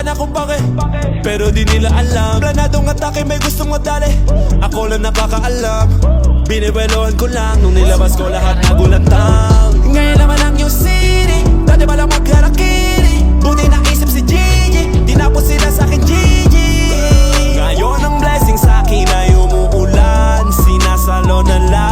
na kung bakit, pero di nila alam. Planadong atake, may gustong madali. Ako lang nakakaalam. Binibeloan ko lang nung nilabas ko lahat nagulantang. Ngayon naman ang yung city, dati ba lang magharakiri. Buti naisip si Gigi, di na po sila sa'kin Gigi. Ngayon ang blessing sa'kin ay umuulan, sinasalo na lang.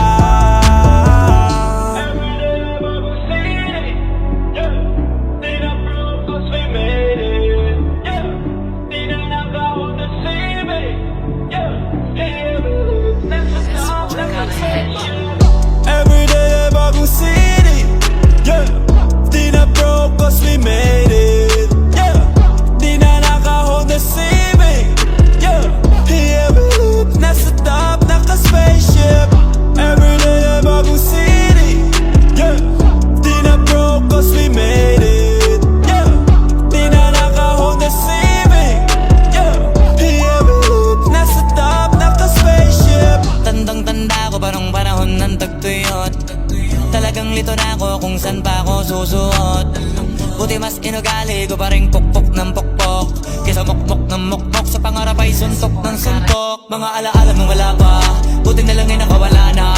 Talagang lito na ako kung saan pa ako susuot. Buti mas inugali ko pa rin pukpok ng pukpok kesa mukmok ng mukmok, sa pangarap ay suntok ng suntok. Mga alaala nung wala pa, buti na lang ay nakawala na.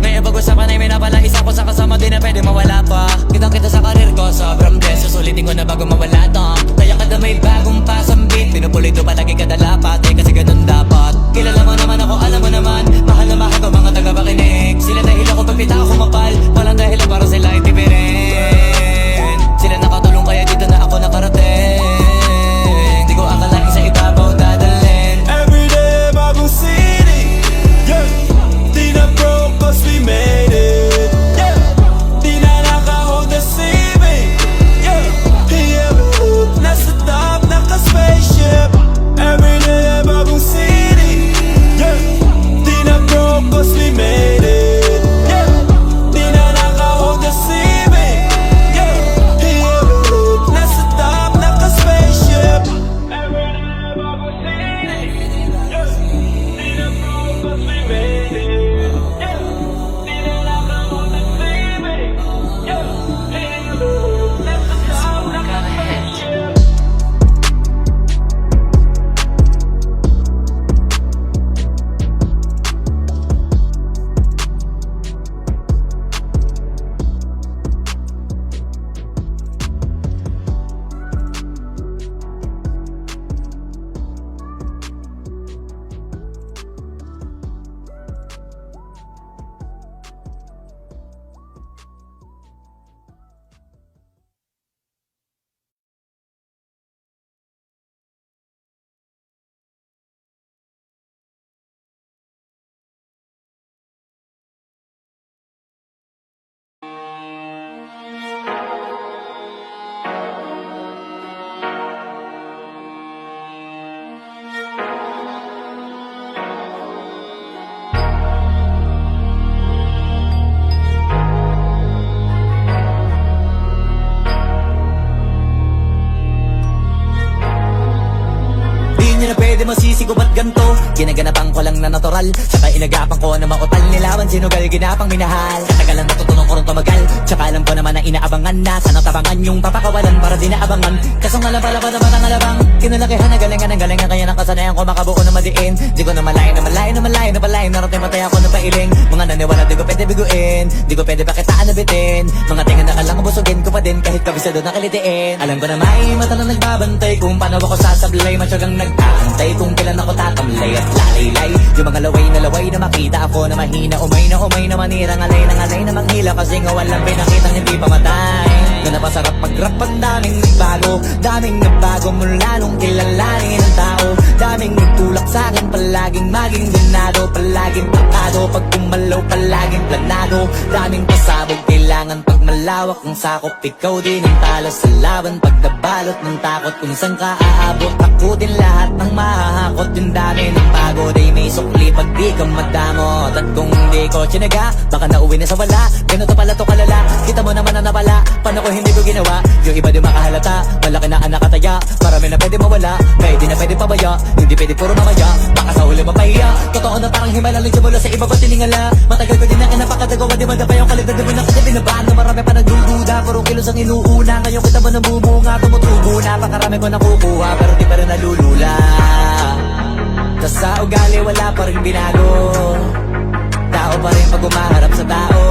May pag-usapan ay may napala, isa ko sa kasama di na pwede mawala pa. Kitang kita sa karir ko, sobrang bless. Susulitin ko na bago mawala to. Kaya kada may bagong pasambit, pinupulit ko palagi kada lapat, eh kasi ganun dapat. Kilala mo naman ako, alam mo naman, mahal na mahal ko mga tagapakinig. Sila dahil ako pagpita ako mapal, walang dahilan para sila ay tipirin. Sila nakatulong kaya dito na ako nakarating. Di ko akalain sa ibabaw dadalhin. Everyday bagong city, yeah. Di na broke cause we made it, yeah. Di na naka-Honda Civic, yeah. Yeah, nasa top, naka-spaceship. Everyday bagong city, yeah. Di na broke cause we made it, yeah. Di na naka-Honda Civic, yeah. Yeah, nasa top, naka-spaceship. Everyday bagong city, yeah. Di na broke cause we made it, yeah. Di na naka-Honda Civic, yeah. Yeah, nasa top, naka-spaceship. Pwede masisi ko ba't ganto? Ginaganapan ko lang na natural, saka inagapan ko na mautal. Nilawan sinugal, ginapang minahal. Katagalan natutunan ko rin tumagal, tsaka alam ko naman na inaabangan na. Sana tabangan yung papakawalan para di naabangan. Kaso nga lang pala ba naman ang alabang kinalakihan na galingan ng galingan, kaya nakasanayan ko makabuo na madiin. Di ko na malayan na malayan na malayan na malayan. Narating matay ako ng pailing. Mga naniwala di ko pwede biguin, di ko pwede pakitaan na bitin. Mga tingan na kalang busugin ko pa din kahit kabisado na kalitiin. Alam ko na may mata na nagbabantay kung paano ako sasablay. Matyagang nag-aantay kung kailan ako tatamlay at lalaylay. Yung mga laway na makita ako na mahina. Umay na manira, ngalay na manghila. Kasi nga walang pinakitang hindi pamatay. Na napasarap mag-rap, ang daming nagbago mula nung kilalanin ang tao. Daming nagtulak sa'kin, palaging maging ganado, palaging pakado. Pag kumalaw, palaging planado. Daming pasabog, kailangan pag malawak ang sakop. Ikaw din ang talo sa laban, pag nabalot ng takot. Kung saan ka aabot, ako din lahat ng mahahakot. Yung dami ng pagod ay may sukli pag di ka madamot. At kung hindi ko tsinaga, baka nauwi na sa wala. Ganito pala to kalala, kita mo naman na napala. Paano ko hindi ko ginawa, yung iba di makahalata. Malaki na anak kataya, marami na pwede mawala. May di na pwede pabaya, hindi pwede puro mamaya. Baka sa huli mapahiya, totoo na parang himala. Lagyan mula sa iba ba tiningala. Matagal ko din na kinapakadagawa, di ba na pa yung kalidad. Di ba na kasi binabaan na marami ka pa nagdududa, puro kilos ang inuuna. Ngayon kita ba nabumunga, tumutubo na. Pakarami ko nakukuha, pero di pa rin nalulula. Tas sa ugali wala pa rin binago. Tao pa rin pag umaharap sa tao.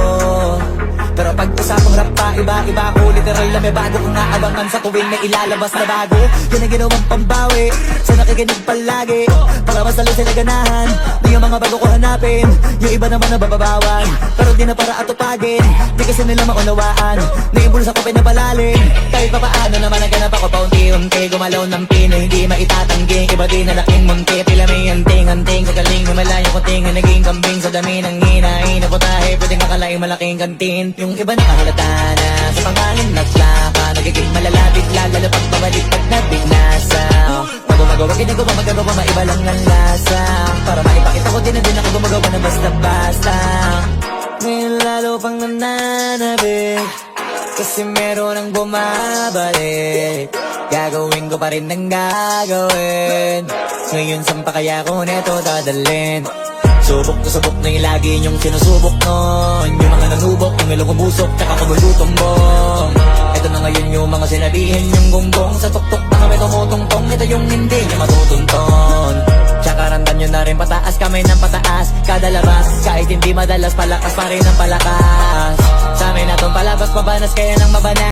Pero pag usapang rap pa, iba-iba ako. Literal na may bago kong naabangan sa tuwing may ilalabas na bago. Yan ang ginawang pambawi sa nakikinig palagi. Para mas lalo sila ganahan na yung mga bago ko hanapin. Yung iba naman nabababawan, pero di na para atupagin. Di kasi nila maunawaan na yung bulsa ko pinapalalim. Kahit pa paano naman naganap ako paunti-unti. Gumalaw ng pino, hindi maitatangging. Iba din na laking munti, tila may anting-anting. Sa galing na malayo kuting na naging kambing. Sa dami ng hinahin na putahe, pwedeng akalaing malaking kantin. Yung iba nakahalata na sa pangalan naglaka. Nagiging malala bigla, lalo pag pabalik pag nabignasa. Magumagawa, ginagawa, magagawa, maiba lang ng lasa. Para maipakita ko din na din ako gumagawa na basta-basta. Ngayon lalo pang nananabik, kasi meron ang bumabalik. Gagawin ko pa rin ang gagawin. Ngayon saan pa kaya ko neto dadalhin? Subok na yung lagi niyong sinusubok nun. Yung mga nanubok, yung ilong kubusok, tsaka kumulutong bong. Ito na ngayon yung mga sinabihin yung gonggong. Sa tuktok na kami tumutungtong, ito yung hindi niya matutunton. Tsaka randan nyo na rin pataas, kamay ng pataas. Kada labas, kahit hindi madalas, palakas pa rin ang palakas. Sa amin na tong palabas, pabanas kaya nang mabanas.